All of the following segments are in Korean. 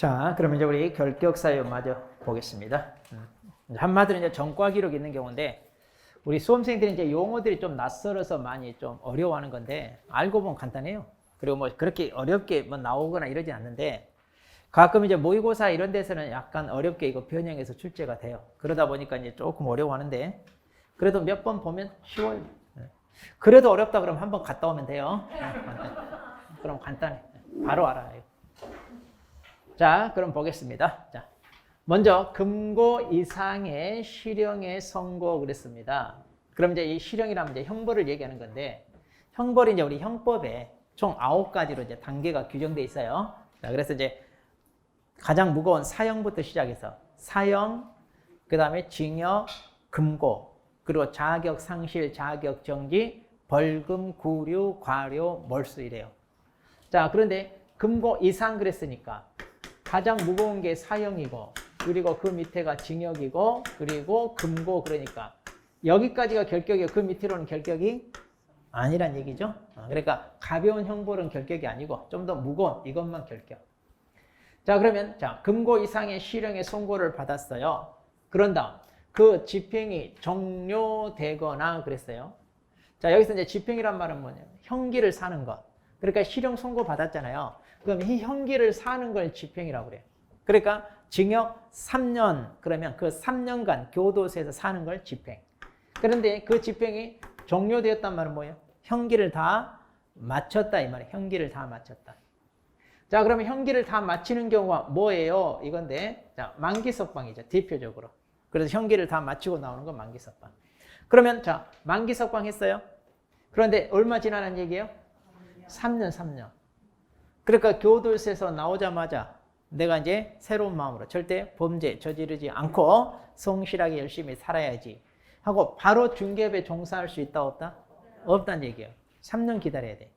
자, 그러면 이제 우리 결격 사유 마저 보겠습니다. 한마디로 이제 전과 기록이 있는 경우인데, 우리 수험생들이 이제 용어들이 좀 낯설어서 많이 좀 어려워하는 건데, 알고 보면 간단해요. 그리고 뭐 그렇게 어렵게 뭐 나오거나 이러진 않는데, 가끔 이제 모의고사 이런 데서는 약간 어렵게 이거 변형해서 출제가 돼요. 그러다 보니까 이제 조금 어려워하는데, 그래도 몇 번 보면 쉬워요. 그래도 어렵다 그러면 한번 갔다 오면 돼요. 그럼 간단해. 바로 알아요. 자, 그럼 보겠습니다. 자, 먼저 금고 이상의 실형의 선고 그랬습니다. 그럼 이제 이 실형이라면 이제 형벌을 얘기하는 건데, 형벌이 이제 우리 형법에 총 9가지로 이제 단계가 규정되어 있어요. 자, 그래서 이제 가장 무거운 사형부터 시작해서 사형, 그 다음에 징역, 금고, 그리고 자격 상실, 자격 정지, 벌금, 구류, 과료, 몰수 이래요. 자, 그런데 금고 이상 그랬으니까 가장 무거운 게 사형이고, 그리고 그 밑에가 징역이고, 그리고 금고, 그러니까 여기까지가 결격이고 그 밑으로는 결격이 아니란 얘기죠. 그러니까 가벼운 형벌은 결격이 아니고 좀 더 무거운 이것만 결격. 자, 그러면 자, 금고 이상의 실형의 선고를 받았어요. 그런 다음 그 집행이 종료되거나 그랬어요. 자, 여기서 이제 집행이란 말은 뭐냐면 형기를 사는 것. 그러니까 실형 선고 받았잖아요. 그럼 이 형기를 사는 걸 집행이라고 그래요. 그러니까 징역 3년, 그러면 그 3년간 교도소에서 사는 걸 집행. 그런데 그 집행이 종료되었단 말은 뭐예요? 형기를 다 마쳤다 이 말이에요. 형기를 다 마쳤다. 자, 그러면 형기를 다 마치는 경우가 뭐예요? 이건데, 자, 만기석방이죠. 대표적으로. 그래서 형기를 다 마치고 나오는 건 만기석방. 그러면 자, 만기석방 했어요. 그런데 얼마 지나는 얘기예요? 3년. 그러니까 교도소에서 나오자마자 내가 이제 새로운 마음으로 절대 범죄 저지르지 않고 성실하게 열심히 살아야지 하고 바로 중개업에 종사할 수 있다 없다? 없다는 얘기예요. 3년 기다려야 돼.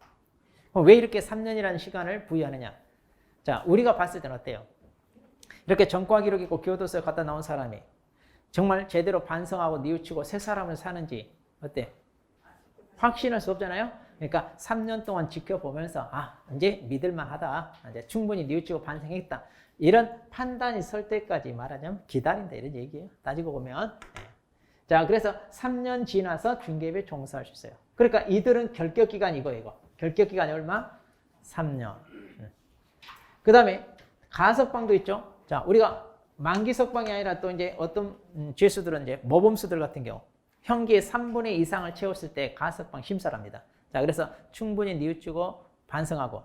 왜 이렇게 3년이라는 시간을 부여하느냐? 자, 우리가 봤을 때는 어때요? 이렇게 전과 기록 있고 교도소에 갔다 나온 사람이 정말 제대로 반성하고 뉘우치고 새 사람을 사는지 어때? 확신할 수 없잖아요? 그러니까 3년 동안 지켜보면서 이제 믿을만하다. 이제 충분히 뉘우치고 반성했다. 이런 판단이 설 때까지 말하자면 기다린다 이런 얘기예요. 따지고 보면. 자, 그래서 3년 지나서 중개업에 종사할 수 있어요. 그러니까 이들은 결격기간이 이거. 결격기간이 얼마? 3년. 그 다음에 가석방도 있죠. 자, 우리가 만기석방이 아니라 또 이제 어떤 죄수들은 이제 모범수들 같은 경우 형기의 3분의 2 이상을 채웠을 때 가석방 심사를 합니다. 자, 그래서 충분히 뉘우치고 반성하고,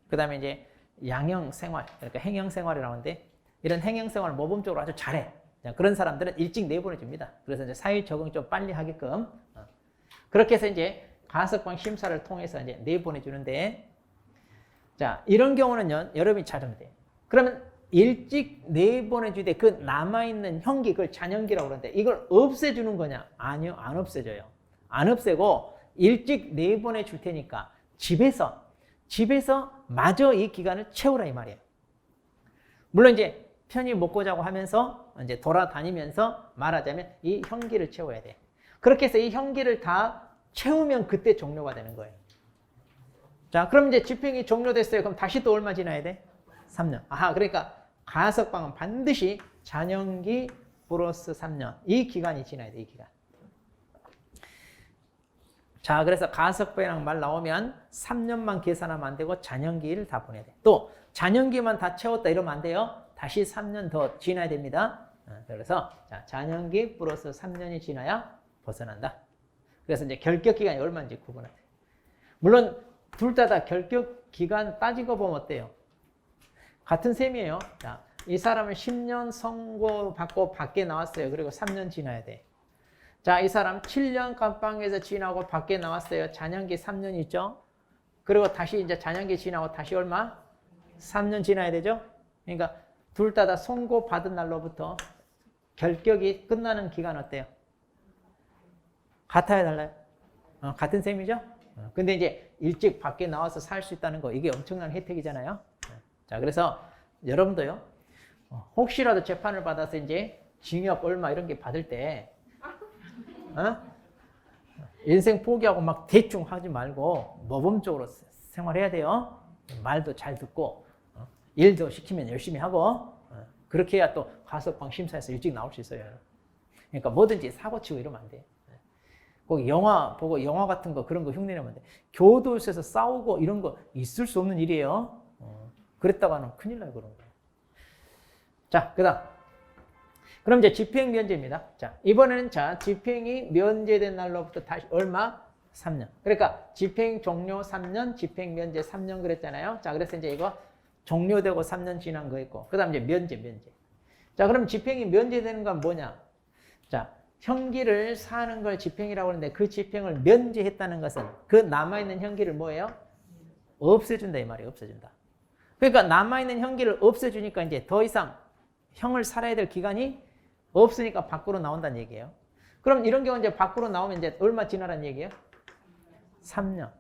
그 다음에 이제 양형 생활, 그러니까 행형 생활이라고 하는데, 이런 행형 생활을 모범적으로 아주 잘해. 자, 그런 사람들은 일찍 내보내줍니다. 그래서 이제 사회 적응 좀 빨리 하게끔. 그렇게 해서 이제 가석방 심사를 통해서 이제 내보내주는데, 자, 이런 경우는요, 여러분이 찾으면 돼요. 그러면 일찍 내보내주되 그 남아있는 형기, 그걸 잔형기라고 그러는데 이걸 없애주는 거냐? 아니요, 안 없애줘요. 안 없애고 일찍 내보내 줄 테니까 집에서 마저 이 기간을 채우라 이 말이에요. 물론 이제 편히 먹고 자고 하면서 이제 돌아다니면서 말하자면 이 형기를 채워야 돼. 그렇게 해서 이 형기를 다 채우면 그때 종료가 되는 거예요. 자, 그럼 이제 집행이 종료됐어요. 그럼 다시 또 얼마 지나야 돼? 3년. 그러니까 가석방은 반드시 잔형기 플러스 3년. 이 기간이 지나야 돼, 이 기간. 자, 그래서 가석방이랑 말 나오면 3년만 계산하면 안 되고 잔형기를 다 보내야 돼. 또 잔형기만 다 채웠다 이러면 안 돼요. 다시 3년 더 지나야 됩니다. 그래서 자, 잔형기 플러스 3년이 지나야 벗어난다. 그래서 이제 결격 기간이 얼마인지 구분해야 돼. 물론 둘 다 결격 기간 따지고 보면 어때요? 같은 셈이에요. 자, 이 사람은 10년 선고받고 밖에 나왔어요. 그리고 3년 지나야 돼. 자, 이 사람 7년 감방에서 지나고 밖에 나왔어요. 잔형기 3년 있죠? 그리고 다시 이제 잔형기 지나고 다시 얼마? 3년 지나야 되죠? 그러니까 둘 다 선고받은 날로부터 결격이 끝나는 기간 어때요? 같아요, 달라요? 같은 셈이죠? 근데 이제 일찍 밖에 나와서 살 수 있다는 거, 이게 엄청난 혜택이잖아요? 자, 그래서 여러분도요, 혹시라도 재판을 받아서 이제 징역 얼마 이런 게 받을 때, 인생 포기하고 막 대충 하지 말고 모범적으로 생활해야 돼요. 말도 잘 듣고, 일도 시키면 열심히 하고 그렇게 해야 또 가석방 심사에서 일찍 나올 수 있어요. 그러니까 뭐든지 사고치고 이러면 안 돼. 꼭 영화 보고 영화 같은 거 그런 거 흉내내면 안 돼. 교도소에서 싸우고 이런 거 있을 수 없는 일이에요. 그랬다가는 큰일 나요, 그런 거. 자, 그다음. 그럼 이제 집행 면제입니다. 자, 이번에는 자, 집행이 면제된 날로부터 다시 얼마? 3년. 그러니까 집행 종료 3년, 집행 면제 3년 그랬잖아요. 자, 그래서 이제 이거 종료되고 3년 지난 거 있고, 그 다음 이제 면제. 자, 그럼 집행이 면제되는 건 뭐냐? 자, 형기를 사는 걸 집행이라고 하는데 그 집행을 면제했다는 것은 그 남아있는 형기를 뭐예요? 없애준다, 이 말이에요. 없애준다. 그러니까 남아있는 형기를 없애주니까 이제 더 이상 형을 살아야 될 기간이 없으니까 밖으로 나온다는 얘기예요. 그럼 이런 경우 이제 밖으로 나오면 이제 얼마 지나라는 얘기예요? 3년.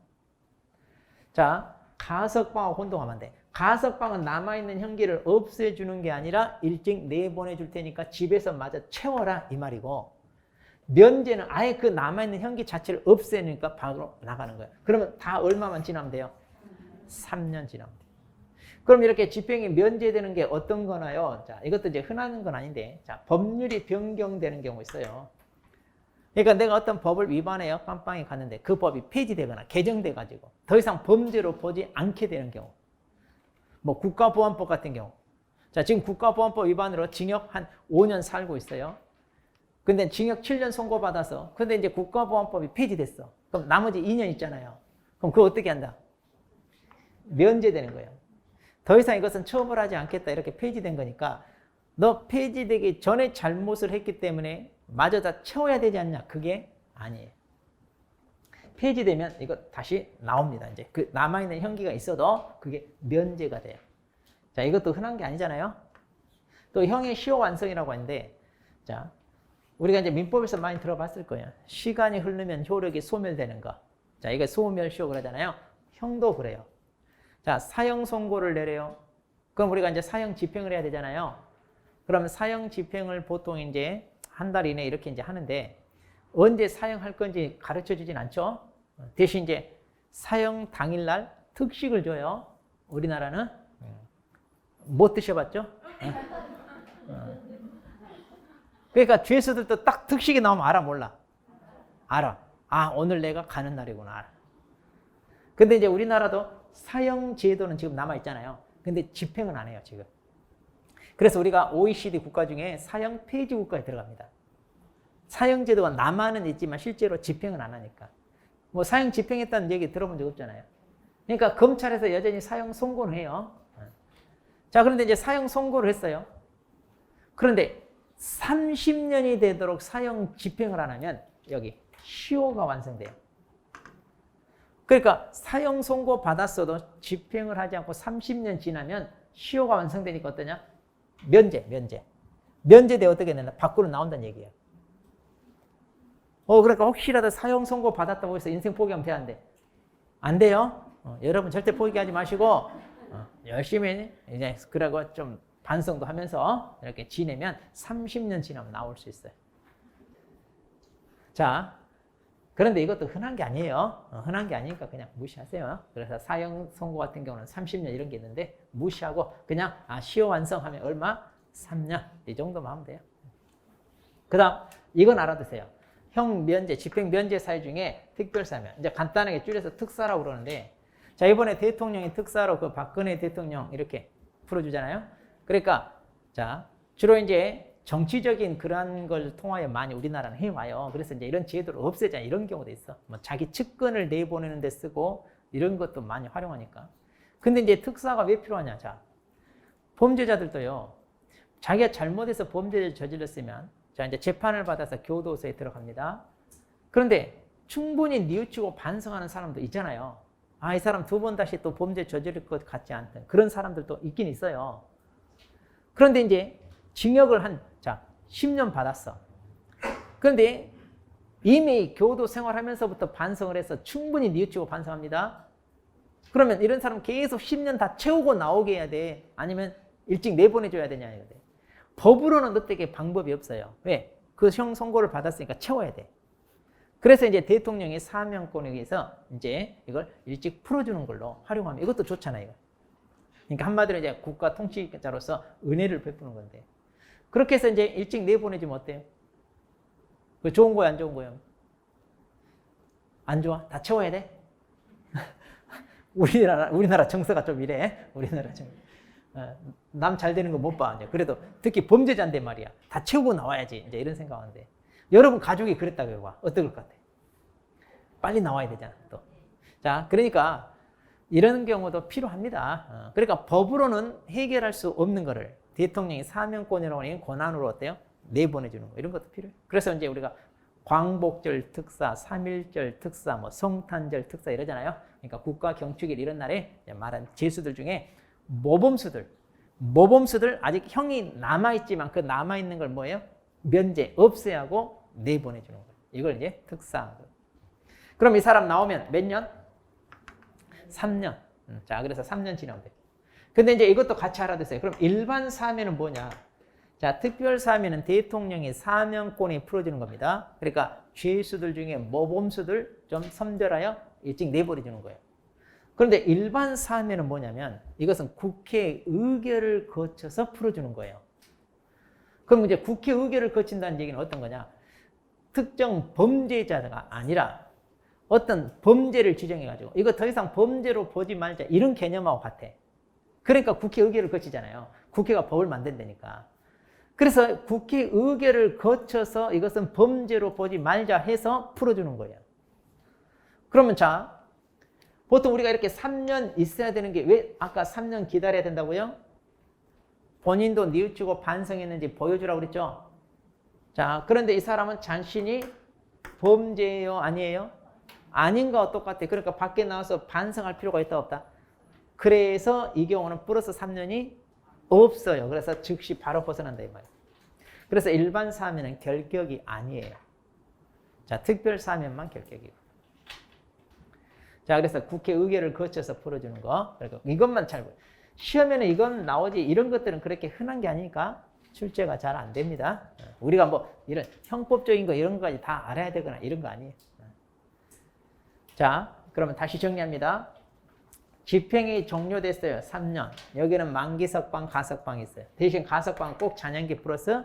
자, 가석방하고 혼동하면 안 돼. 가석방은 남아있는 형기를 없애주는 게 아니라 일찍 내보내줄 테니까 집에서 마저 채워라 이 말이고, 면제는 아예 그 남아있는 형기 자체를 없애니까 밖으로 나가는 거예요. 그러면 다 얼마만 지나면 돼요? 3년 지나면 돼요. 그럼 이렇게 집행이 면제되는 게 어떤 거나요? 자, 이것도 이제 흔한 건 아닌데, 자, 법률이 변경되는 경우 있어요. 그러니까 내가 어떤 법을 위반해요. 깜빵에 갔는데 그 법이 폐지되거나 개정돼가지고 더 이상 범죄로 보지 않게 되는 경우. 뭐 국가보안법 같은 경우. 자, 지금 국가보안법 위반으로 징역 한 5년 살고 있어요. 근데 징역 7년 선고받아서, 근데 이제 국가보안법이 폐지됐어. 그럼 나머지 2년 있잖아요. 그럼 그거 어떻게 한다? 면제되는 거예요. 더 이상 이것은 처벌하지 않겠다 이렇게 폐지된 거니까 너 폐지되기 전에 잘못을 했기 때문에 마저 다 채워야 되지 않냐? 그게 아니에요. 폐지되면 이거 다시 나옵니다. 이제 그 남아있는 형기가 있어도 그게 면제가 돼요. 자, 이것도 흔한 게 아니잖아요. 또 형의 시효 완성이라고 하는데, 자, 우리가 이제 민법에서 많이 들어봤을 거예요. 시간이 흐르면 효력이 소멸되는 거. 자, 이게 소멸시효 그러잖아요. 형도 그래요. 자, 사형 선고를 내려요. 그럼 우리가 이제 사형 집행을 해야 되잖아요. 그러면 사형 집행을 보통 이제 한 달 이내 이렇게 이제 하는데 언제 사형할 건지 가르쳐 주진 않죠. 대신 이제 사형 당일날 특식을 줘요. 우리나라는 못 드셔봤죠? 그러니까 죄수들도 딱 특식이 나오면 알아, 몰라? 알아. 아, 오늘 내가 가는 날이구나. 알아. 근데 이제 우리나라도 사형 제도는 지금 남아있잖아요. 근데 집행은 안 해요, 지금. 그래서 우리가 OECD 국가 중에 사형 폐지 국가에 들어갑니다. 사형 제도가 남아는 있지만 실제로 집행은 안 하니까. 뭐 사형 집행했다는 얘기 들어본 적 없잖아요. 그러니까 검찰에서 여전히 사형 선고는 해요. 자, 그런데 이제 사형 선고를 했어요. 그런데 30년이 되도록 사형 집행을 안 하면 여기 시효가 완성돼요. 그러니까 사형 선고 받았어도 집행을 하지 않고 30년 지나면 시효가 완성되니까 어떠냐? 면제돼 어떻게 되나? 밖으로 나온다는 얘기예요. 그러니까 혹시라도 사형 선고 받았다고 해서 인생 포기하면 돼, 안 돼? 안 돼요. 여러분 절대 포기하지 마시고 열심히 이제 그러고 좀 반성도 하면서 이렇게 지내면 30년 지나면 나올 수 있어요. 자, 그런데 이것도 흔한 게 아니에요. 흔한 게 아니니까 그냥 무시하세요. 그래서 사형 선고 같은 경우는 30년 이런 게 있는데 무시하고 그냥 시효 완성하면 얼마? 3년. 이 정도만 하면 돼요. 그 다음 이건 알아두세요. 형 면제, 집행 면제 사유 중에 특별사면, 이제 간단하게 줄여서 특사라고 그러는데, 자, 이번에 대통령이 특사로 그 박근혜 대통령 이렇게 풀어주잖아요. 그러니까 자, 주로 이제 정치적인 그런 걸 통하여 많이 우리나라는 해와요. 그래서 이제 이런 제도를 없애자 이런 경우도 있어. 뭐 자기 측근을 내보내는 데 쓰고 이런 것도 많이 활용하니까. 근데 이제 특사가 왜 필요하냐? 자, 범죄자들도요. 자기가 잘못해서 범죄를 저질렀으면 자, 이제 재판을 받아서 교도소에 들어갑니다. 그런데 충분히 뉘우치고 반성하는 사람도 있잖아요. 이 사람 2번 다시 또 범죄 저지를 것 같지 않던 그런 사람들도 있긴 있어요. 그런데 이제 징역을 10년 받았어. 그런데 이미 교도 생활하면서부터 반성을 해서 충분히 뉘우치고 반성합니다. 그러면 이런 사람 계속 10년 다 채우고 나오게 해야 돼? 아니면 일찍 내보내줘야 되냐? 이거 돼. 법으로는 어떻게 방법이 없어요. 왜? 그 형 선고를 받았으니까 채워야 돼. 그래서 이제 대통령이 사면권에 의해서 이제 이걸 일찍 풀어주는 걸로 활용하면 이것도 좋잖아요. 그러니까 한마디로 이제 국가 통치자로서 은혜를 베푸는 건데. 그렇게 해서 이제 일찍 내보내주면 어때요? 그 좋은 거야, 안 좋은 거야? 안 좋아? 다 채워야 돼? 우리나라 정서가 좀 이래. 우리나라 정서. 남 잘 되는 거 못 봐. 이제. 그래도 특히 범죄자인데 말이야. 다 채우고 나와야지. 이제 이런 생각하는데. 여러분 가족이 그랬다고 해봐. 어떨 것 같아? 빨리 나와야 되잖아. 또. 자, 그러니까 이런 경우도 필요합니다. 그러니까 법으로는 해결할 수 없는 거를 대통령이 사명권이라고 하는 권한으로 어때요? 내보내주는 거. 이런 것도 필요해요. 그래서 이제 우리가 광복절 특사, 3.1절 특사, 뭐 성탄절 특사 이러잖아요. 그러니까 국가 경축일 이런 날에 말한 제수들 중에 모범수들 아직 형이 남아있지만 그 남아있는 걸 뭐예요? 면제, 없애야 하고 내보내주는 거예요. 이걸 이제 특사. 그럼 이 사람 나오면 몇 년? 3년. 자, 그래서 3년 지나면 돼. 근데 이제 이것도 같이 알아두세요. 그럼 일반 사면은 뭐냐? 자, 특별 사면은 대통령이 사면권이 풀어주는 겁니다. 그러니까 죄수들 중에 모범수들 좀 선별하여 일찍 내버려주는 거예요. 그런데 일반 사면은 뭐냐면 이것은 국회 의결을 거쳐서 풀어주는 거예요. 그럼 이제 국회 의결을 거친다는 얘기는 어떤 거냐? 특정 범죄자가 아니라 어떤 범죄를 지정해가지고 이거 더 이상 범죄로 보지 말자 이런 개념하고 같아. 그러니까 국회 의결을 거치잖아요. 국회가 법을 만든다니까. 그래서 국회 의결을 거쳐서 이것은 범죄로 보지 말자 해서 풀어주는 거예요. 그러면 자, 보통 우리가 이렇게 3년 있어야 되는 게 왜 아까 3년 기다려야 된다고요? 본인도 뉘우치고 반성했는지 보여주라고 그랬죠? 자, 그런데 이 사람은 자신이 범죄예요? 아니에요? 아닌 거와 똑같아. 그러니까 밖에 나와서 반성할 필요가 있다 없다? 그래서 이 경우는 플러스 3년이 없어요. 그래서 즉시 바로 벗어난다 이 말이에요. 그래서 일반 사면은 결격이 아니에요. 자, 특별 사면만 결격이고. 자, 그래서 국회 의결을 거쳐서 풀어주는 거. 그러니까 이것만 잘 보여요. 시험에는 이건 나오지 이런 것들은 그렇게 흔한 게 아니니까 출제가 잘 안 됩니다. 우리가 뭐 이런 형법적인 거 이런 거까지 다 알아야 되거나 이런 거 아니에요. 자, 그러면 다시 정리합니다. 집행이 종료됐어요. 3년. 여기는 만기석방, 가석방이 있어요. 대신 가석방 꼭 잔연기 플러스.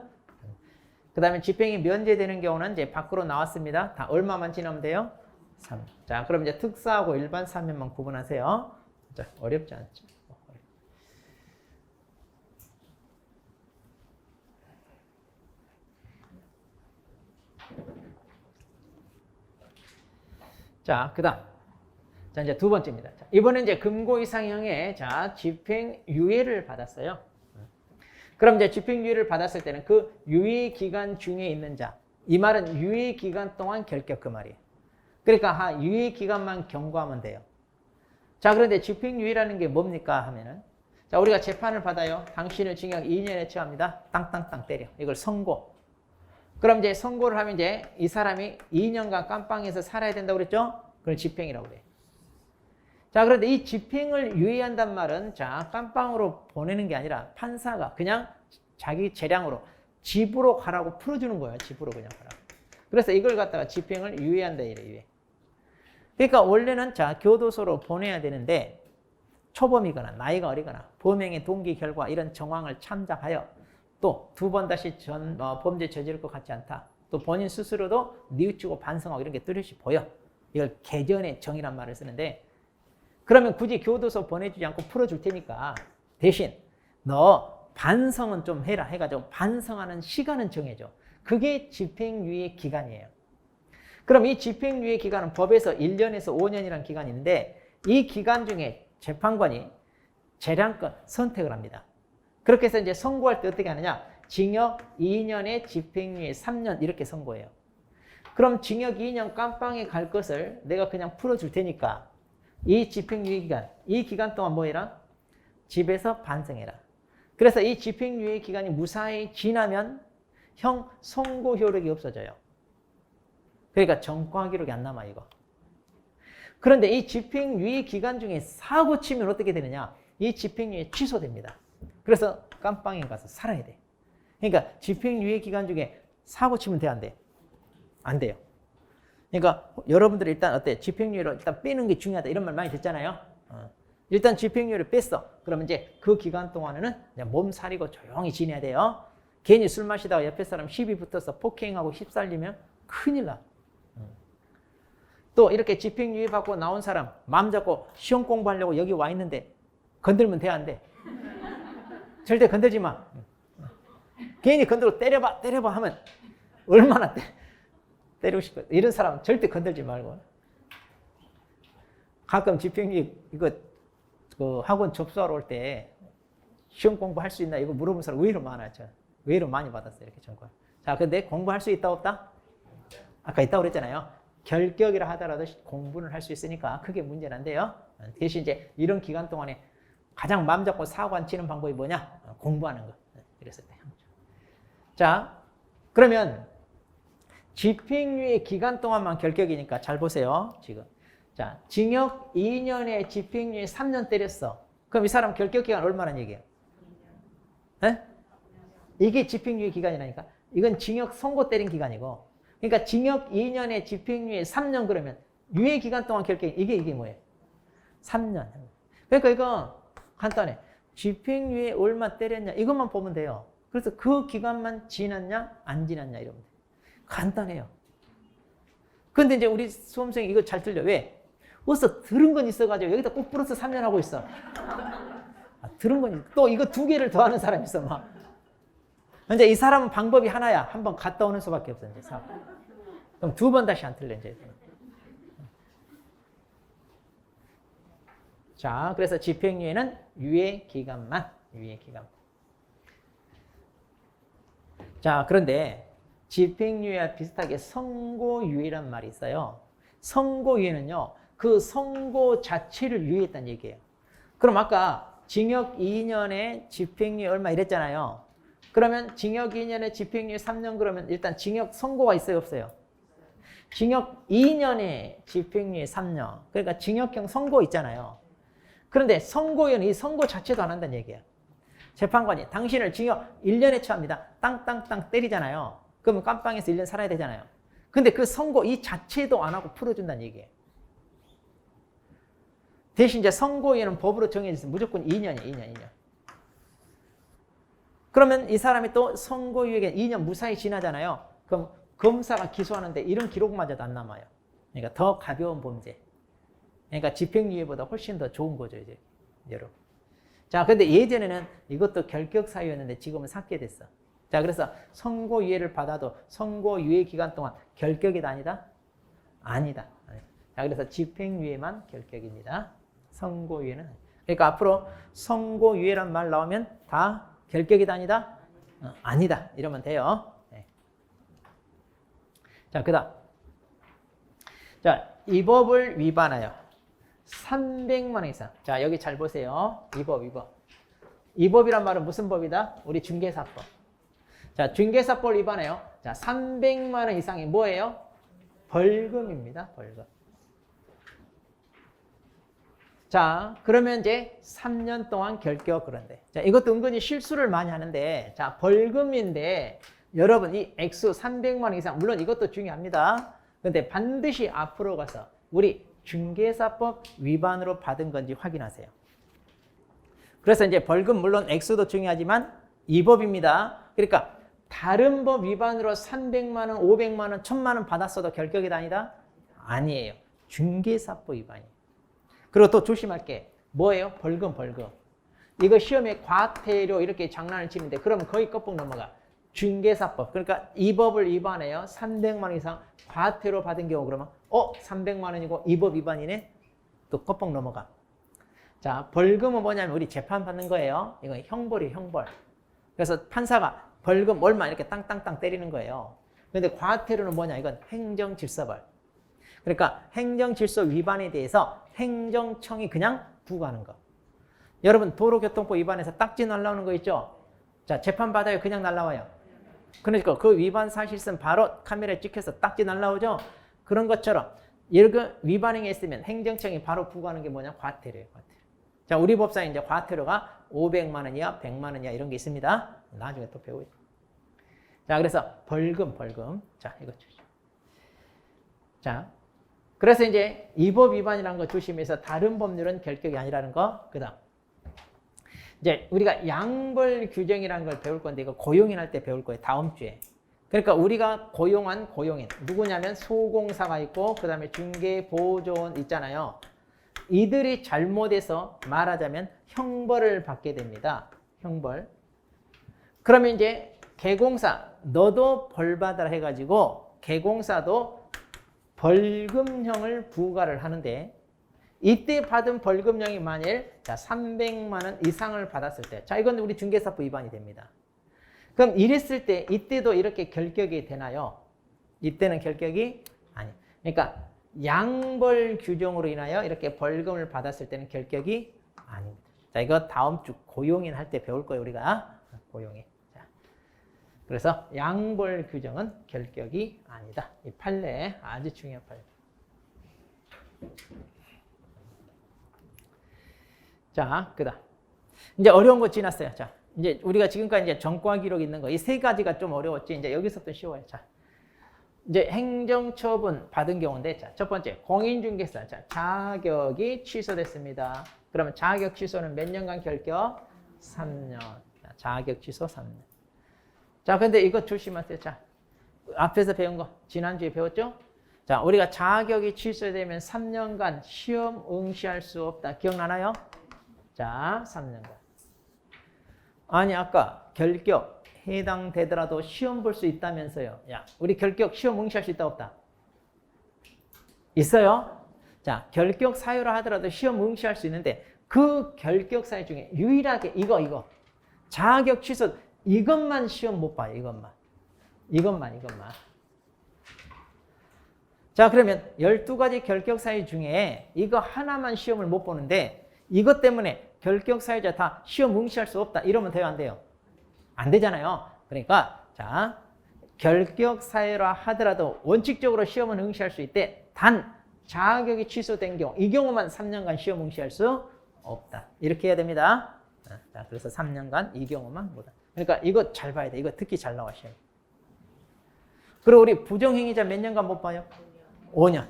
그 다음에 집행이 면제되는 경우는 이제 밖으로 나왔습니다. 다 얼마만 지나면 돼요? 3. 자, 그럼 이제 특사하고 일반 사면만 구분하세요. 자, 어렵지 않죠? 자, 그 다음. 자, 이제 두 번째입니다. 자, 이번엔 이제 금고 이상형의 자, 집행유예를 받았어요. 그럼 이제 집행유예를 받았을 때는 그 유예 기간 중에 있는 자, 이 말은 유예 기간 동안 결격 그 말이에요. 그러니까 유예 기간만 경고하면 돼요. 자, 그런데 집행유예라는 게 뭡니까 하면은 자, 우리가 재판을 받아요. 당신을 징역 2년에 처합니다. 땅땅땅 때려. 이걸 선고. 그럼 이제 선고를 하면 이제 이 사람이 2년간 깜빵에서 살아야 된다고 그랬죠? 그걸 집행이라고 그래요. 자, 그런데 이 집행을 유예한단 말은 자, 깜빵으로 보내는 게 아니라 판사가 그냥 자기 재량으로 집으로 가라고 풀어주는 거예요. 집으로 그냥 가라고. 그래서 이걸 갖다가 집행을 유예한다 이래, 유예. 그러니까 원래는 자, 교도소로 보내야 되는데 초범이거나 나이가 어리거나 범행의 동기 결과 이런 정황을 참작하여 또 두 번 다시 범죄 저지를 것 같지 않다. 또 본인 스스로도 뉘우치고 반성하고 이런 게 뚜렷이 보여. 이걸 개전의 정의란 말을 쓰는데 그러면 굳이 교도소 보내주지 않고 풀어줄 테니까 대신 너 반성은 좀 해라 해가지고 반성하는 시간은 정해줘. 그게 집행유예 기간이에요. 그럼 이 집행유예 기간은 법에서 1년에서 5년이라는 기간이 있는데 이 기간 중에 재판관이 재량권 선택을 합니다. 그렇게 해서 이제 선고할 때 어떻게 하느냐? 징역 2년에 집행유예 3년 이렇게 선고해요. 그럼 징역 2년 깜빵에 갈 것을 내가 그냥 풀어줄 테니까 이 집행유예 기간, 이 기간 동안 뭐 해라? 집에서 반성해라. 그래서 이 집행유예 기간이 무사히 지나면 형 선고 효력이 없어져요. 그러니까 전과 기록이 안 남아 이거. 그런데 이 집행유예 기간 중에 사고 치면 어떻게 되느냐? 이 집행유예 취소됩니다. 그래서 깜빵에 가서 살아야 돼. 그러니까 집행유예 기간 중에 사고 치면 돼, 안 돼? 안 돼요. 그러니까 여러분들이 일단 어때? 집행유예로 일단 빼는 게 중요하다 이런 말 많이 듣잖아요. 일단 집행유예를 뺐어. 그러면 이제 그 기간 동안에는 그냥 몸살이고 조용히 지내야 돼요. 괜히 술 마시다가 옆에 사람 시비 붙어서 폭행하고 휩살리면 큰일 나. 또 이렇게 집행유예 받고 나온 사람 마음 잡고 시험 공부하려고 여기 와 있는데 건들면 돼, 안 돼? 절대 건들지 마. 괜히 건들고 때려봐 하면 얼마나 때리고 싶어. 이런 사람 절대 건들지 말고. 가끔 집행유예 이거 그 학원 접수하러 올 때 시험 공부할 수 있나 이거 물어본 사람 의외로 많아요. 의외로 많이 받았어요. 이렇게 전과. 자, 근데 공부할 수 있다 없다? 아까 있다고 그랬잖아요. 결격이라 하더라도 공부는 할 수 있으니까 크게 문제는 안 돼요. 대신 이제 이런 기간 동안에 가장 마음 잡고 사고 안 치는 방법이 뭐냐? 공부하는 거. 이랬을 때. 자, 그러면 집행유예 기간 동안만 결격이니까 잘 보세요. 지금. 자, 징역 2년에 집행유예 3년 때렸어. 그럼 이 사람 결격 기간 얼마나 얘기해요? 네? 이게 집행유예 기간이라니까. 이건 징역 선고 때린 기간이고. 그러니까 징역 2년에 집행유예 3년 그러면 유예 기간 동안 결격 이게 뭐예요? 3년. 그러니까 이거 간단해. 집행유예 얼마 때렸냐 이것만 보면 돼요. 그래서 그 기간만 지났냐 안 지났냐 이러면 돼요. 간단해요. 근데 이제 우리 수험생이 이거 잘 들려. 왜? 어디서 들은 건 있어가지고 여기다 꼭 플러스 3년 하고 있어. 들은 건 또 이거 두 개를 더하는 사람이 있어 막. 이제 이 사람은 방법이 하나야. 한번 갔다 오는 수밖에 없어 이제. 그럼 두 번 다시 안 틀려 이제. 자, 그래서 집행유예는 유예 기간만. 자, 그런데 집행유예와 비슷하게 선고유예란 말이 있어요. 선고유예는요, 그 선고 자체를 유예했다는 얘기예요. 그럼 아까 징역 2년에 집행유예 얼마 이랬잖아요. 그러면 징역 2년에 집행유예 3년 그러면 일단 징역 선고가 있어요, 없어요? 징역 2년에 집행유예 3년. 그러니까 징역형 선고 있잖아요. 그런데 선고유예는 이 선고 자체도 안 한다는 얘기예요. 재판관이 당신을 징역 1년에 처합니다. 땅땅땅 때리잖아요. 그러면 깜빵에서 1년 살아야 되잖아요. 근데 그 선고 이 자체도 안 하고 풀어준다는 얘기예요. 대신 이제 선고유예는 법으로 정해져서 무조건 2년이에요. 2년. 그러면 이 사람이 또 선고유예가 2년 무사히 지나잖아요. 그럼 검사가 기소하는데 이런 기록마저도 안 남아요. 그러니까 더 가벼운 범죄. 그러니까 집행유예보다 훨씬 더 좋은 거죠, 이제 여러분. 자, 근데 예전에는 이것도 결격 사유였는데 지금은 삭제됐어. 자, 그래서 선고유예를 받아도 선고유예 기간 동안 결격이다 아니다? 아니다. 자, 그래서 집행유예만 결격입니다. 선고유예는. 그러니까 앞으로 선고유예란 말 나오면 다 결격이다 아니다? 아니다. 이러면 돼요. 네. 자, 그 다음. 자, 이 법을 위반하여 300만 원 이상. 자, 여기 잘 보세요. 이 법. 이 법이란 말은 무슨 법이다? 우리 중개사법. 자, 중개사법 위반해요. 자, 300만 원 이상이 뭐예요? 벌금입니다. 벌금. 자, 그러면 이제 3년 동안 결격 그런데. 자, 이것도 은근히 실수를 많이 하는데, 자, 벌금인데, 여러분, 이 액수 300만 원 이상, 물론 이것도 중요합니다. 근데 반드시 앞으로 가서 우리 중개사법 위반으로 받은 건지 확인하세요. 그래서 이제 벌금 물론 액수도 중요하지만 이 법입니다. 그러니까 다른 법 위반으로 300만 원, 500만 원, 1000만 원 받았어도 결격이 아니다? 아니에요. 중개사법 위반이에요. 그리고 또 조심할 게 뭐예요? 벌금. 이거 시험에 과태료 이렇게 장난을 치는데 그러면 거의 껍벅 넘어가. 중개사법. 그러니까 이 법을 위반해요. 300만 원 이상 과태료 받은 경우 그러면 300만 원이고 이 법 위반이네? 또 껍벅 넘어가. 자, 벌금은 뭐냐면 우리 재판 받는 거예요. 이건 형벌이에요, 형벌. 그래서 판사가 벌금 얼마 이렇게 땅땅땅 때리는 거예요. 그런데 과태료는 뭐냐? 이건 행정질서벌. 그러니까 행정질서 위반에 대해서 행정청이 그냥 부과하는 거. 여러분 도로교통법 위반해서 딱지 날라오는 거 있죠? 자, 재판 받아요? 그냥 날라와요? 그러니까 그 위반 사실은 바로 카메라에 찍혀서 딱지 날라오죠? 그런 것처럼 이렇게 위반 행위했으면 행정청이 바로 부과하는 게 뭐냐? 과태료예요. 과태료. 자, 우리 법상에 이제 과태료가 500만 원이야, 100만 원이야 이런 게 있습니다. 나중에 또 배우죠. 자, 그래서 벌금. 자, 이거 주죠. 자, 그래서 이제 이 법 위반이라는 거 조심해서 다른 법률은 결격이 아니라는 거. 그다음 이제 우리가 양벌 규정이라는 걸 배울 건데 이거 고용인 할 때 배울 거예요. 다음 주에. 그러니까 우리가 고용한 고용인 누구냐면 소공사가 있고 그다음에 중개보조원 있잖아요. 이들이 잘못해서 말하자면 형벌을 받게 됩니다. 형벌. 그러면 이제 개공사 너도 벌 받아라 해가지고 개공사도 벌금형을 부과를 하는데 이때 받은 벌금형이 만일 자 300만 원 이상을 받았을 때 자 이건 우리 중개사법 위반이 됩니다. 그럼 이랬을 때 이때도 이렇게 결격이 되나요? 이때는 결격이 아니. 그러니까 양벌 규정으로 인하여 이렇게 벌금을 받았을 때는 결격이 아닙니다. 자 이거 다음 주 고용인 할 때 배울 거예요 우리가 고용인. 자, 그래서 양벌 규정은 결격이 아니다. 이 판례 아주 중요한 판례. 자, 그다음 이제 어려운 거 지났어요. 자, 이제 우리가 지금까지 이제 전과 기록 있는 거 이 세 가지가 좀 어려웠지. 이제 여기서부터 쉬워요. 자, 이제 행정처분 받은 경우인데, 자, 첫 번째 공인중개사. 자, 자격이 취소됐습니다. 그러면 자격 취소는 몇 년간 결격? 3년. 자, 자격 취소 3년. 자, 근데 이거 조심하세요. 자, 앞에서 배운 거 지난주에 배웠죠? 자, 우리가 자격이 취소되면 3년간 시험 응시할 수 없다. 기억나나요? 자, 3년간. 아니, 아까 결격 해당되더라도 시험 볼 수 있다면서요. 야, 우리 결격 시험 응시할 수 있다 없다? 있어요? 자, 결격 사유라 하더라도 시험 응시할 수 있는데 그 결격 사유 중에 유일하게 이거 자격 취소 이것만 시험 못 봐요. 이것만. 자, 그러면 12가지 결격 사유 중에 이거 하나만 시험을 못 보는데 이것 때문에 결격 사유자 다 시험 응시할 수 없다. 이러면 돼요, 안 돼요? 안 되잖아요. 그러니까 자, 결격 사유라 하더라도 원칙적으로 시험은 응시할 수 있대. 단 자격이 취소된 경우 이 경우만 3년간 시험 응시할 수 없다. 이렇게 해야 됩니다. 자, 그래서 3년간 이 경우만 못한다. 그러니까 이거 잘 봐야 돼. 이거 특히 잘 나와 시험. 그리고 우리 부정행위자 몇 년간 못 봐요? 5년.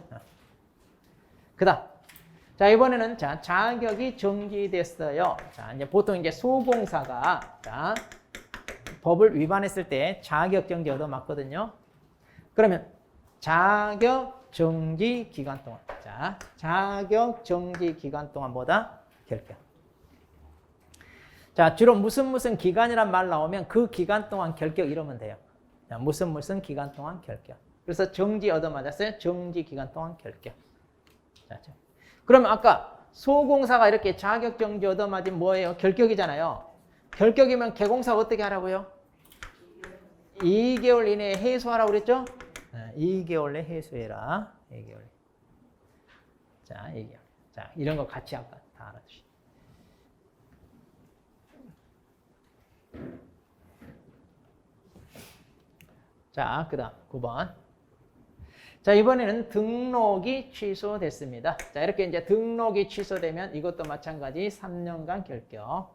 그다음 자, 이번에는 자, 자격이 정지됐어요. 자, 이제 보통 이제 소공사가 자, 법을 위반했을 때 자격 정지 얻어맞거든요. 그러면 자격 정지 기간 동안 자, 자격 정지 기간 동안 뭐다? 결격. 자, 주로 무슨 기간이란 말 나오면 그 기간 동안 결격 이러면 돼요. 자, 무슨 기간 동안 결격. 그래서 정지 얻어맞았어요. 정지 기간 동안 결격. 자, 그러면 아까 소공사가 이렇게 자격정지 얻어맞으면 뭐예요? 결격이잖아요. 결격이면 개공사가 어떻게 하라고요? 2개월 이내에 해소하라고 그랬죠? 2개월 내에 해소해라. 2개월. 자, 2개월. 자, 이런 거 같이 아까 다 알아두시. 자, 그 다음 9번. 자, 이번에는 등록이 취소됐습니다. 자, 이렇게 이제 등록이 취소되면 이것도 마찬가지 3년간 결격.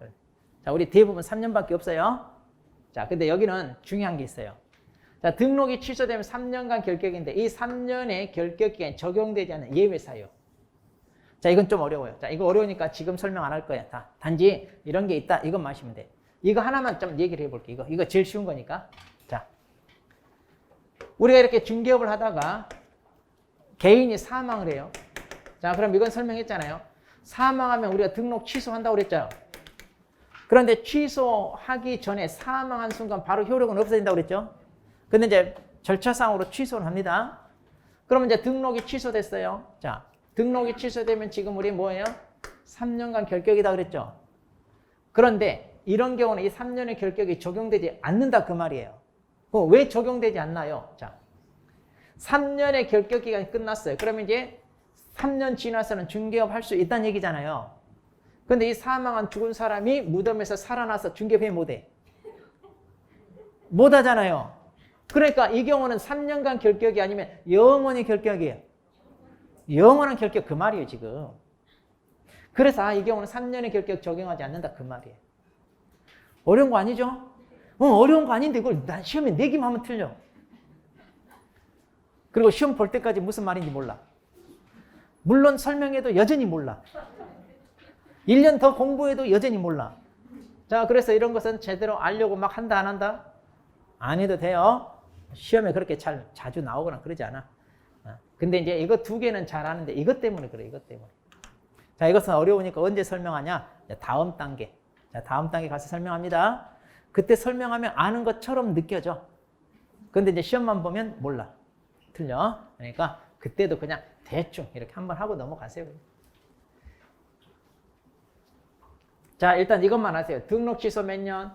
자, 우리 대부분 3년밖에 없어요. 자, 근데 여기는 중요한 게 있어요. 자, 등록이 취소되면 3년간 결격인데 이 3년의 결격 기간이 적용되지 않는 예외 사유. 자, 이건 좀 어려워요. 자, 이거 어려우니까 지금 설명 안 할 거야. 다. 단지 이런 게 있다. 이것만 아시면 돼. 이거 하나만 좀 얘기를 해볼게. 이거 제일 쉬운 거니까. 자, 우리가 이렇게 중개업을 하다가 개인이 사망을 해요. 자, 그럼 이건 설명했잖아요. 사망하면 우리가 등록 취소한다고 그랬죠. 그런데 취소하기 전에 사망한 순간 바로 효력은 없어진다고 그랬죠. 근데 이제 절차상으로 취소를 합니다. 그러면 이제 등록이 취소됐어요. 자, 등록이 취소되면 지금 우리 뭐예요? 3년간 결격이다 그랬죠. 그런데 이런 경우는 이 3년의 결격이 적용되지 않는다 그 말이에요. 왜 적용되지 않나요? 자, 3년의 결격 기간이 끝났어요. 그러면 이제 3년 지나서는 중개업 할 수 있다는 얘기잖아요. 근데 이 사망한 죽은 사람이 무덤에서 살아나서 중개업해 못해. 못 하잖아요. 그러니까 이 경우는 3년간 결격이 아니면 영원히 결격이에요. 영원한 결격 그 말이에요, 지금. 그래서 이 경우는 3년의 결격 적용하지 않는다 그 말이에요. 어려운 거 아니죠? 어려운 거 아닌데 이걸 난 시험에 내기만 하면 틀려. 그리고 시험 볼 때까지 무슨 말인지 몰라. 물론 설명해도 여전히 몰라. 1년 더 공부해도 여전히 몰라. 자, 그래서 이런 것은 제대로 알려고 막 한다, 안 한다? 안 해도 돼요. 시험에 그렇게 자주 나오거나 그러지 않아. 근데 이제 이거 두 개는 잘 아는데 이것 때문에 그래, 이것 때문에. 자, 이것은 어려우니까 언제 설명하냐? 다음 단계. 자, 다음 단계 가서 설명합니다. 그때 설명하면 아는 것처럼 느껴져. 근데 이제 시험만 보면 몰라. 틀려. 그러니까 그때도 그냥 대충 이렇게 한번 하고 넘어가세요. 자, 일단 이것만 하세요. 등록 취소 몇 년?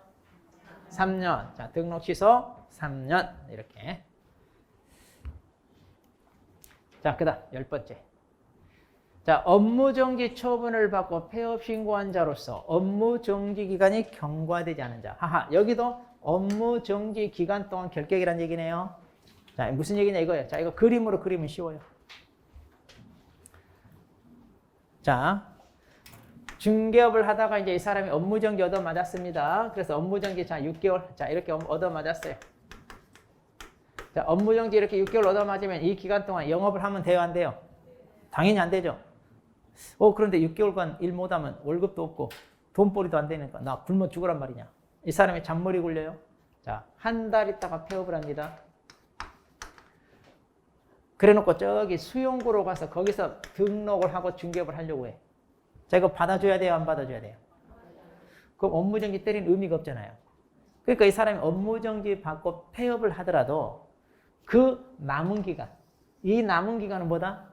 3년. 자, 등록 취소 3년. 이렇게. 자, 그 다음 10번째. 자, 업무정지 처분을 받고 폐업 신고한 자로서 업무정지 기간이 경과되지 않은 자. 하하, 여기도 업무정지 기간 동안 결격이란 얘기네요. 자, 무슨 얘기냐 이거예요. 자, 이거 그림으로 그리면 쉬워요. 자, 중개업을 하다가 이제 이 사람이 업무정지 얻어맞았습니다. 그래서 업무정지 자 6개월 자 이렇게 얻어맞았어요. 자, 업무정지 이렇게 6개월 얻어맞으면 이 기간 동안 영업을 하면 돼요, 안 돼요? 당연히 안 되죠. 그런데 6개월간 일 못하면 월급도 없고 돈벌이도 안 되니까 나 굶어 죽으란 말이냐. 이 사람이 잔머리 굴려요. 자, 한 달 있다가 폐업을 합니다. 그래놓고 저기 수용구로 가서 거기서 등록을 하고 중개업을 하려고 해. 자, 이거 받아줘야 돼요, 안 받아줘야 돼요? 그럼 업무정지 때린 의미가 없잖아요. 그러니까 이 사람이 업무정지 받고 폐업을 하더라도 그 남은 기간, 이 남은 기간은 뭐다?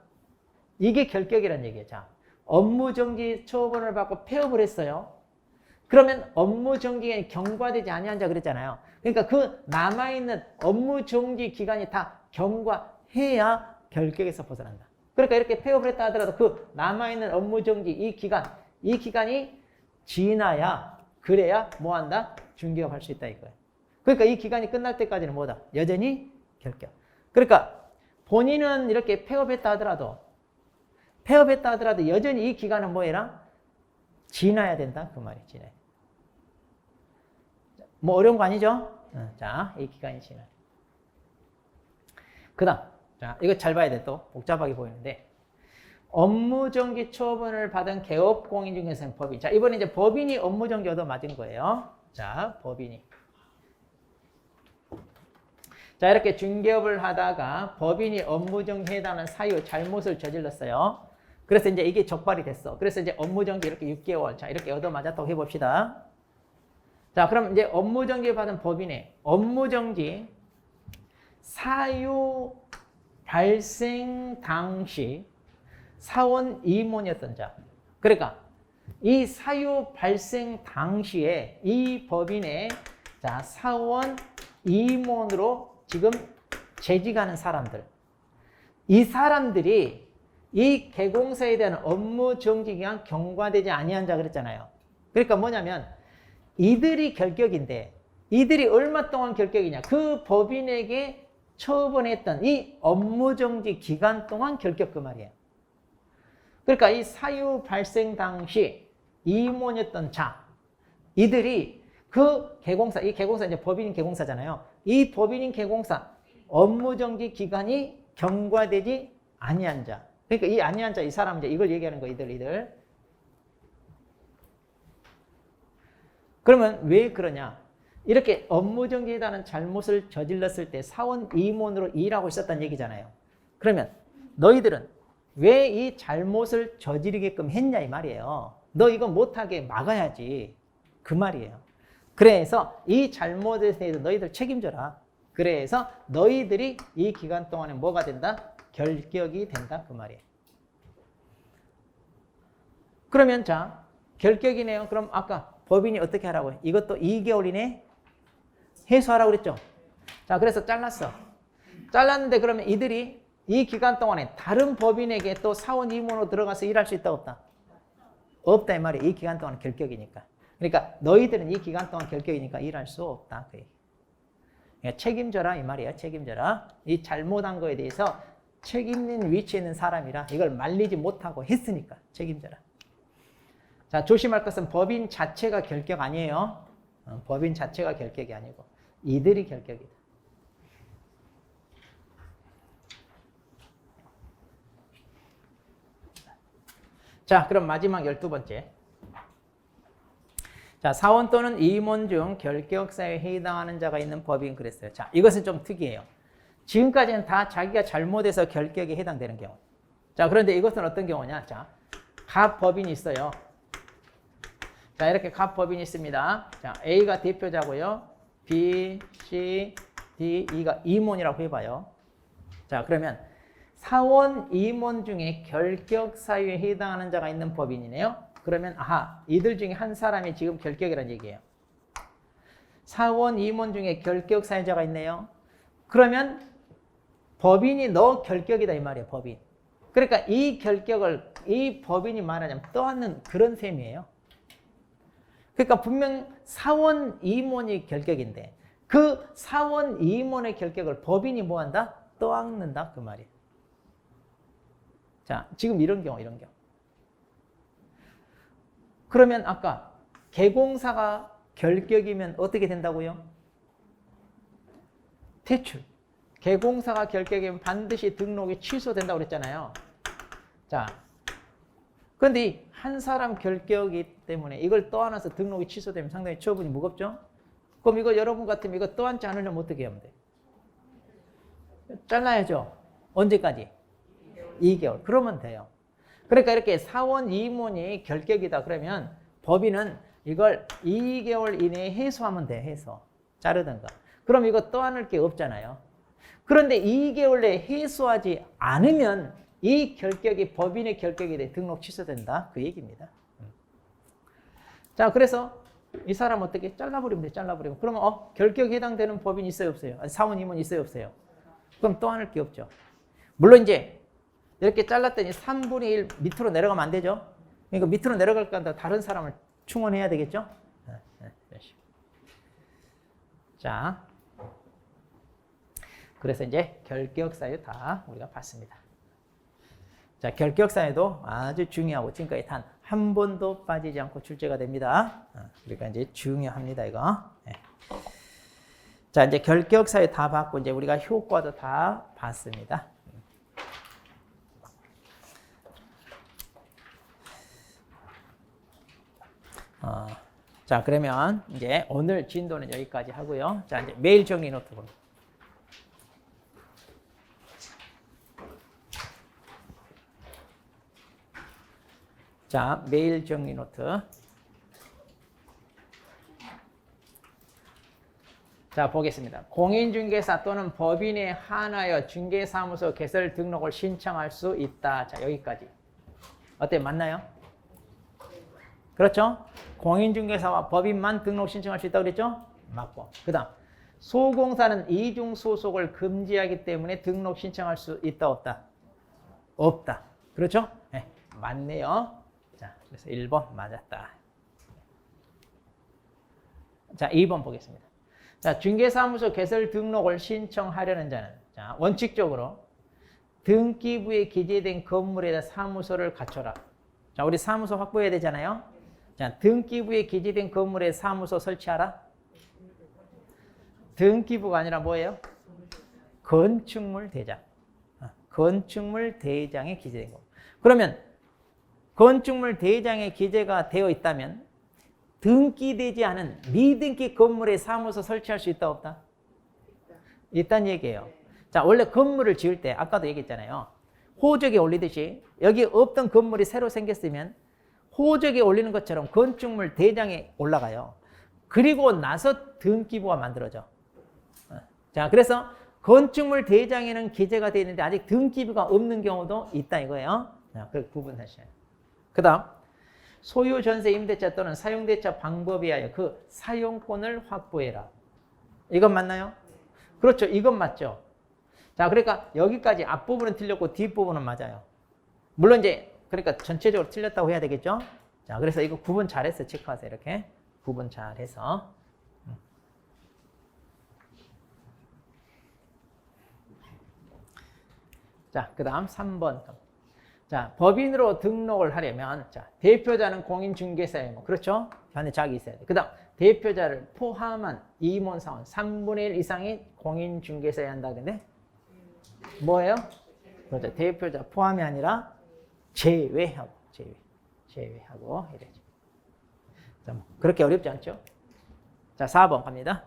이게 결격이란 얘기예요. 자, 업무정지 처분을 받고 폐업을 했어요. 그러면 업무정지가 경과되지 아니한 자 그랬잖아요. 그러니까 그 남아있는 업무정지 기간이 다 경과해야 결격에서 벗어난다. 그러니까 이렇게 폐업을 했다 하더라도 그 남아있는 업무정지 이 기간이 지나야 그래야 뭐한다? 중개업할 수 있다 이거예요. 그러니까 이 기간이 끝날 때까지는 뭐다? 여전히 결격. 그러니까 본인은 이렇게 폐업했다 하더라도 여전히 이 기간은 뭐해라? 지나야 된다 그 말이에요. 지나야. 뭐 어려운 거 아니죠? 자, 이 기간이 지나야. 그 다음 자, 이거 잘 봐야 돼. 또 복잡하게 보이는데 업무정지 처분을 받은 개업공인 중에서는 법인. 자, 이번에 이제 법인이 업무정지 얻어맞은 거예요. 자, 법인이. 자, 이렇게 중개업을 하다가 법인이 업무정지에 해당하는 사유, 잘못을 저질렀어요. 그래서 이제 이게 적발이 됐어. 그래서 이제 업무정지 이렇게 6개월. 자, 이렇게 얻어맞았다고 해봅시다. 자, 그럼 이제 업무정지 받은 법인의 업무정지 사유 발생 당시 사원 임원이었던 자. 그러니까 이 사유 발생 당시에 이 법인의 자, 사원 임원으로 지금 재직하는 사람들. 이 사람들이 이 개공사에 대한 업무 정지 기간 경과되지 아니한 자 그랬잖아요. 그러니까 뭐냐면 이들이 결격인데 이들이 얼마 동안 결격이냐. 그 법인에게 처분했던 이 업무 정지 기간 동안 결격 그 말이에요. 그러니까 이 사유 발생 당시 임원이었던 자, 이들이 그 개공사, 이 개공사 이제 법인인 개공사잖아요. 이 법인인 개공사 업무 정지 기간이 경과되지 아니한 자. 그러니까 이 아니한 자, 이 사람 이제 이걸 얘기하는 거, 이들. 그러면 왜 그러냐? 이렇게 업무 정지에 대한 잘못을 저질렀을 때 사원 임원으로 일하고 있었다는 얘기잖아요. 그러면 너희들은 왜 이 잘못을 저지르게끔 했냐 이 말이에요. 너 이거 못하게 막아야지. 그 말이에요. 그래서 이 잘못에 대해서 너희들 책임져라. 그래서 너희들이 이 기간 동안에 뭐가 된다? 결격이 된다. 그 말이에요. 그러면 자, 결격이네요. 그럼 아까 법인이 어떻게 하라고요? 이것도 2개월 이내 해소하라고 그랬죠. 자, 그래서 잘랐어. 잘랐는데 그러면 이들이 이 기간 동안에 다른 법인에게 또 사원 임원으로 들어가서 일할 수 있다 없다? 없다 이 말이에요. 이 기간 동안 결격이니까. 그러니까 너희들은 이 기간 동안 결격이니까 일할 수 없다. 그러니까 책임져라 이 말이에요. 책임져라. 이 잘못한 거에 대해서 책임 있는 위치에 있는 사람이라 이걸 말리지 못하고 했으니까 책임져라. 자, 조심할 것은 법인 자체가 결격 아니에요. 법인 자체가 결격이 아니고 이들이 결격이다. 자, 그럼 마지막 12번째. 자, 사원 또는 임원 중 결격사유에 해당하는 자가 있는 법인 그랬어요. 자, 이것은 좀 특이해요. 지금까지는 다 자기가 잘못해서 결격에 해당되는 경우. 자, 그런데 이것은 어떤 경우냐? 자, 갑 법인이 있어요. 자, 이렇게 갑 법인이 있습니다. 자, A가 대표자고요. B, C, D, E가 임원이라고 해봐요. 자, 그러면 사원, 임원 중에 결격 사유에 해당하는 자가 있는 법인이네요. 그러면 아하, 이들 중에 한 사람이 지금 결격이라는 얘기예요. 사원, 임원 중에 결격 사유자가 있네요. 그러면 법인이 너 결격이다 이 말이에요. 법인. 그러니까 이 결격을 이 법인이 말하자면 떠안는 그런 셈이에요. 그러니까 분명 사원, 임원이 결격인데 그 사원, 임원의 결격을 법인이 뭐한다? 떠안는다 그 말이에요. 자, 지금 이런 경우. 그러면 아까 개공사가 결격이면 어떻게 된다고요? 퇴출. 개공사가 결격이면 반드시 등록이 취소된다고 그랬잖아요. 자, 그런데 한 사람 결격이기 때문에 이걸 떠안아서 등록이 취소되면 상당히 처분이 무겁죠? 그럼 이거 여러분 같으면 이거 떠안지 않으려면 어떻게 하면 돼? 잘라야죠. 언제까지? 2개월. 그러면 돼요. 그러니까 이렇게 사원, 임원이 결격이다 그러면 법인은 이걸 2개월 이내에 해소하면 돼. 해소. 자르든가. 그럼 이거 떠안을 게 없잖아요. 그런데 2개월 내에 해소하지 않으면 이 결격이 법인의 결격이 돼 등록 취소된다. 그 얘기입니다. 자, 그래서 이 사람 어떻게 잘라버리면 돼. 잘라버리면. 그러면 결격에 해당되는 법인 있어요, 없어요? 아니, 사원, 임원 있어요, 없어요? 그럼 떠안을 게 없죠. 물론 이제 이렇게 잘랐더니 3분의 1 밑으로 내려가면 안 되죠. 그러니까 밑으로 내려갈까 한다 다른 사람을 충원해야 되겠죠. 자, 그래서 이제 결격사유 다 우리가 봤습니다. 자, 결격사유도 아주 중요하고 지금까지 단 한 번도 빠지지 않고 출제가 됩니다. 그러니까 이제 중요합니다, 이거. 네. 자, 이제 결격사유 다 봤고 이제 우리가 효과도 다 봤습니다. 자, 그러면 이제 오늘 진도는 여기까지 하고요. 자, 이제 메일 정리 노트 봅니다. 자, 메일 정리 노트. 자, 보겠습니다. 공인중개사 또는 법인에 한하여 중개사무소 개설 등록을 신청할 수 있다. 자, 여기까지. 어때요? 맞나요? 그렇죠? 공인중개사와 법인만 등록 신청할 수 있다고 그랬죠? 맞고. 그 다음, 소공사는 이중 소속을 금지하기 때문에 등록 신청할 수 있다, 없다? 없다. 그렇죠? 네, 맞네요. 자, 그래서 1번 맞았다. 자, 2번 보겠습니다. 자, 중개사무소 개설 등록을 신청하려는 자는, 자, 원칙적으로 등기부에 기재된 건물에다 사무소를 갖춰라. 자, 우리 사무소 확보해야 되잖아요. 자, 등기부에 기재된 건물에 사무소 설치하라. 등기부가 아니라 뭐예요? 건축물 대장. 건축물 대장에 기재된 거. 그러면 건축물 대장에 기재가 되어 있다면 등기되지 않은 미등기 건물에 사무소 설치할 수 있다, 없다? 있다는 얘기예요. 자, 원래 건물을 지을 때 아까도 얘기했잖아요. 호적에 올리듯이 여기 없던 건물이 새로 생겼으면 호적에 올리는 것처럼 건축물 대장에 올라가요. 그리고 나서 등기부가 만들어져. 자, 그래서 건축물 대장에는 기재가 되어 있는데 아직 등기부가 없는 경우도 있다 이거예요. 자, 그 구분하셔야 돼요. 그 다음, 소유 전세 임대차 또는 사용대차 방법에 하여 그 사용권을 확보해라. 이건 맞나요? 그렇죠. 이건 맞죠. 자, 그러니까 여기까지 앞부분은 틀렸고 뒷부분은 맞아요. 물론 이제 그러니까 전체적으로 틀렸다고 해야 되겠죠? 자, 그래서 이거 구분 잘했어요. 체크하세요. 이렇게 구분 잘해서. 자, 그 다음 3번. 자, 법인으로 등록을 하려면, 자, 대표자는 공인중개사예요. 그렇죠? 현재 자기 있어야 돼. 그 다음, 대표자를 포함한 임원사원 3분의 1 이상이 공인중개사여야 한다. 그런데 뭐예요? 그렇죠. 대표자 포함이 아니라 제외하고, 제외. 제외하고 이래죠. 자, 뭐 그렇게 어렵지 않죠? 자, 4번 갑니다.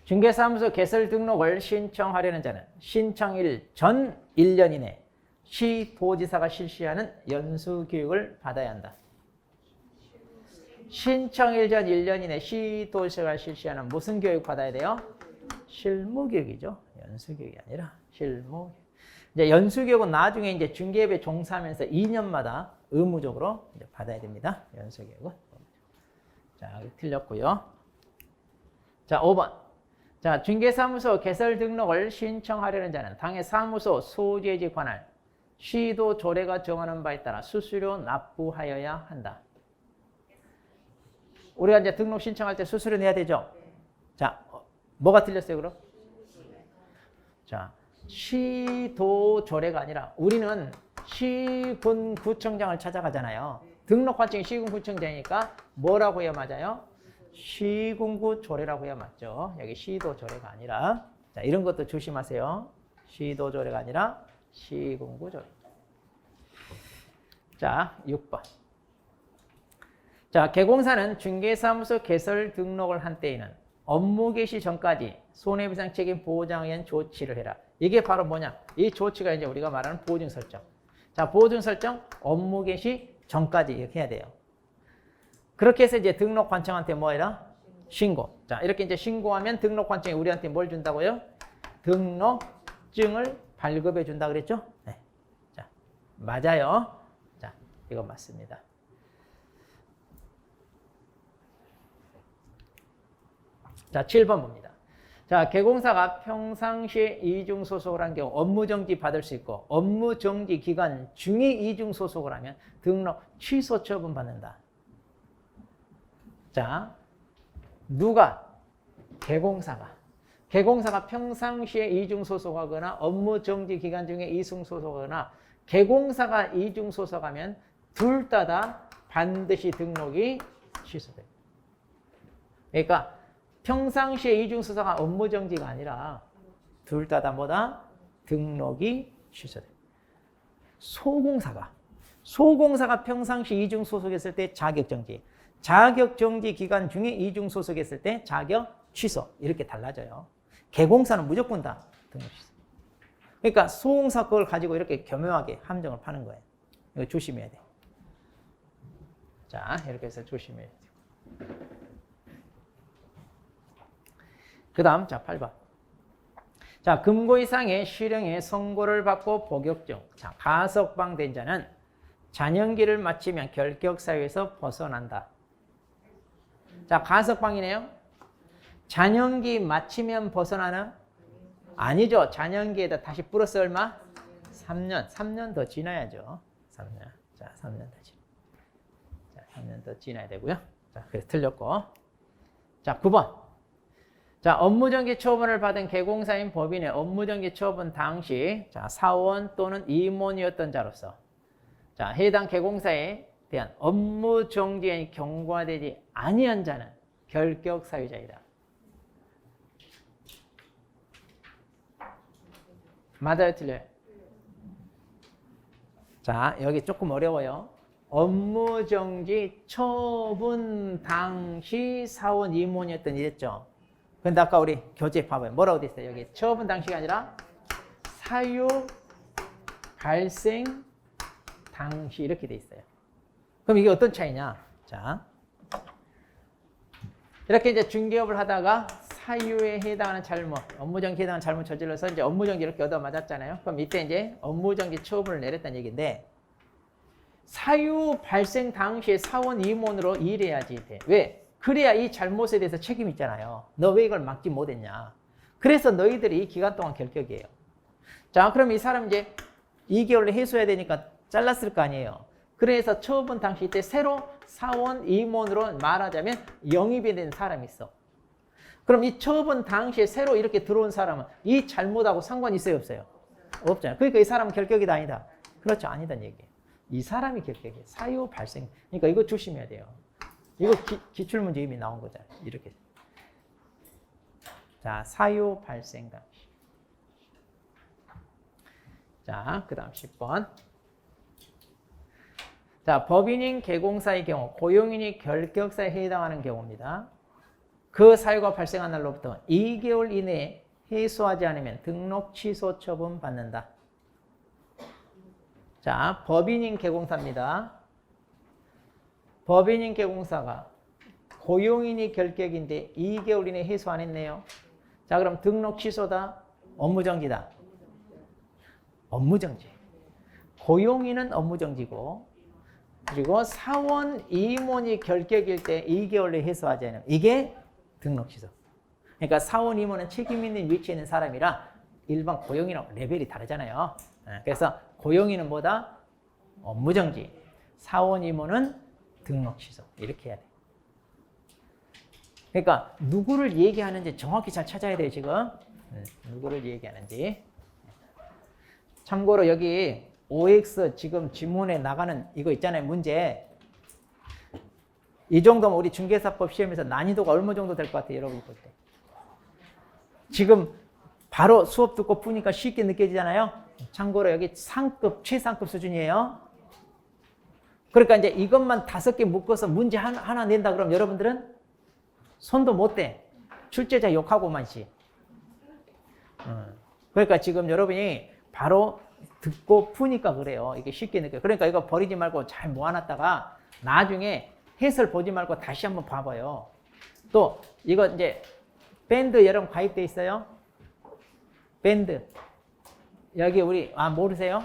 중개사무소 개설 등록을 신청하려는 자는 신청일 전 1년 이내 시도지사가 실시하는 연수교육을 받아야 한다. 신청일 전 1년 이내 시도지사가 실시하는 무슨 교육 받아야 돼요? 실무교육이죠. 연수교육이 아니라 실무교육. 이제 연수교육은 나중에 이제 중개업에 종사하면서 2년마다 의무적으로 이제 받아야 됩니다. 연수교육은. 자, 틀렸고요. 자, 5번. 자, 중개사무소 개설 등록을 신청하려는 자는 당해 사무소 소재지 관할 시도 조례가 정하는 바에 따라 수수료 납부하여야 한다. 우리가 이제 등록 신청할 때 수수료 내야 되죠? 자, 뭐가 틀렸어요, 그럼? 자, 시도 조례가 아니라 우리는 시군구청장을 찾아가잖아요. 등록 관청이 시군구청장이니까 뭐라고 해야 맞아요? 시군구 조례라고 해야 맞죠. 여기 시도 조례가 아니라. 자, 이런 것도 조심하세요. 시도 조례가 아니라 시군구 조례. 자, 6번. 자, 개공사는 중개사무소 개설 등록을 한 때에는 업무 개시 전까지 손해배상 책임 보장에 의한 조치를 해라. 이게 바로 뭐냐? 이 조치가 이제 우리가 말하는 보증 설정. 자, 보증 설정 업무 개시 전까지 이렇게 해야 돼요. 그렇게 해서 이제 등록 관청한테 뭐 해라? 신고. 자, 이렇게 이제 신고하면 등록 관청이 우리한테 뭘 준다고요? 등록증을 발급해 준다 그랬죠? 네. 자, 맞아요. 자, 이거 맞습니다. 자, 7번 봅니다. 자, 개공사가 평상시에 이중 소속을 한 경우 업무정지 받을 수 있고 업무정지 기간 중에 이중 소속을 하면 등록 취소 처분 받는다. 자, 누가? 개공사가 평상시에 이중 소속하거나 업무정지 기간 중에 이중 소속하거나 개공사가 이중 소속하면 둘 다 반드시 등록이 취소돼요. 그러니까 평상시에 이중 소속한 업무정지가 아니라 둘 다 뭐다? 등록이 취소돼요. 소공사가 평상시 이중 소속했을 때 자격정지. 자격정지 기간 중에 이중 소속했을 때 자격 취소. 이렇게 달라져요. 개공사는 무조건 다 등록 취소. 그러니까 소공사 그걸 가지고 이렇게 교묘하게 함정을 파는 거예요. 이거 조심해야 돼. 자, 이렇게 해서 조심해야 돼요. 그 다음, 자, 8번. 자, 금고 이상의 실형의 선고를 받고 복역 중, 자, 가석방된 자는 잔영기를 마치면 결격사유에서 벗어난다. 자, 가석방이네요. 잔영기 마치면 벗어나는? 아니죠. 잔영기에다 다시 플러스 얼마? 3년 더 지나야죠. 3년. 자, 3년 더 지나. 자, 3년 더 지나야 되고요. 자, 그래서 틀렸고. 자, 9번. 자, 업무정지 처분을 받은 개공사인 법인의 업무정지 처분 당시, 자, 사원 또는 임원이었던 자로서, 자, 해당 개공사에 대한 업무정지에 경과되지 아니한 자는 결격 사유자이다. 맞아요, 틀려요? 자, 여기 조금 어려워요. 업무정지 처분 당시 사원 임원이었던 이랬죠. 근데 아까 우리 교재 봐봐요. 뭐라고 돼 있어요? 여기 처분 당시가 아니라 사유 발생 당시 이렇게 돼 있어요. 그럼 이게 어떤 차이냐? 자, 이렇게 이제 중개업을 하다가 사유에 해당하는 잘못, 업무정지에 해당하는 잘못 저질러서 이제 업무정지 이렇게 얻어맞았잖아요. 그럼 이때 이제 업무정지 처분을 내렸다는 얘기인데 사유 발생 당시에 사원 임원으로 일해야지 돼. 왜? 그래야 이 잘못에 대해서 책임이 있잖아요. 너 왜 이걸 막지 못했냐. 그래서 너희들이 이 기간 동안 결격이에요. 자, 그럼 이 사람 이제 2개월로 해소해야 되니까 잘랐을 거 아니에요. 그래서 처분 당시 때 새로 사원 임원으로 말하자면 영입이 된 사람이 있어. 그럼 이 처분 당시에 새로 이렇게 들어온 사람은 이 잘못하고 상관이 있어요, 없어요? 없잖아요. 그러니까 이 사람은 결격이다, 아니다? 그렇죠, 아니다는 얘기예요. 이 사람이 결격이에요. 사유 발생. 그러니까 이거 조심해야 돼요. 이거 기출문제 이미 나온 거잖아요. 이렇게. 자, 사유 발생 당시. 자, 그 다음 10번. 자, 법인인 개공사의 경우 고용인이 결격사에 해당하는 경우입니다. 그 사유가 발생한 날로부터 2개월 이내에 해소하지 않으면 등록 취소 처분 받는다. 자, 법인인 개공사입니다. 법인인 개공사가 고용인이 결격인데 2개월 이내에 해소 안 했네요. 자, 그럼 등록 취소다? 업무정지다? 업무정지. 고용인은 업무정지고, 그리고 사원 임원이 결격일 때 2개월 내에 해소하지 않으면 이게 등록 취소. 그러니까 사원 임원은 책임 있는 위치에 있는 사람이라 일반 고용인하고 레벨이 다르잖아요. 그래서 고용인은 뭐다? 업무정지. 사원 임원은 등록 취소. 이렇게 해야 돼. 그러니까 누구를 얘기하는지 정확히 잘 찾아야 돼요, 지금. 누구를 얘기하는지. 참고로 여기 OX 지금 지문에 나가는 이거 있잖아요, 문제. 이 정도면 우리 중개사법 시험에서 난이도가 얼마 정도 될 것 같아요, 여러분이 볼 때. 지금 바로 수업 듣고 푸니까 쉽게 느껴지잖아요. 참고로 여기 상급, 최상급 수준이에요. 그러니까 이제 이것만 5개 묶어서 문제 하나 낸다 그러면 여러분들은 손도 못 대. 출제자 욕하고만 씨. 그러니까 지금 여러분이 바로 듣고 푸니까 그래요. 이게 쉽게 느껴요. 그러니까 이거 버리지 말고 잘 모아놨다가 나중에 해설 보지 말고 다시 한번 봐봐요. 또 이거 이제 밴드 여러분 가입돼 있어요? 밴드. 여기 우리 모르세요?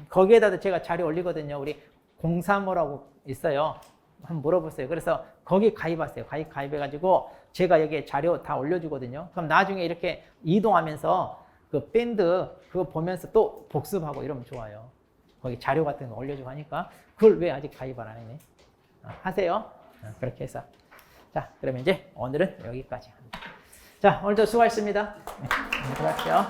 거기에다도 제가 자료 올리거든요. 우리 035라고 있어요. 한번 물어보세요. 그래서 거기 가입하세요. 가입해가지고 제가 여기에 자료 다 올려주거든요. 그럼 나중에 이렇게 이동하면서 그 밴드 그거 보면서 또 복습하고 이러면 좋아요. 거기 자료 같은 거 올려주고 하니까 그걸 왜 아직 가입을 안 했니? 하세요. 그렇게 해서. 자, 그러면 이제 오늘은 여기까지 합니다. 자, 오늘도 수고하셨습니다. 들어가십시오.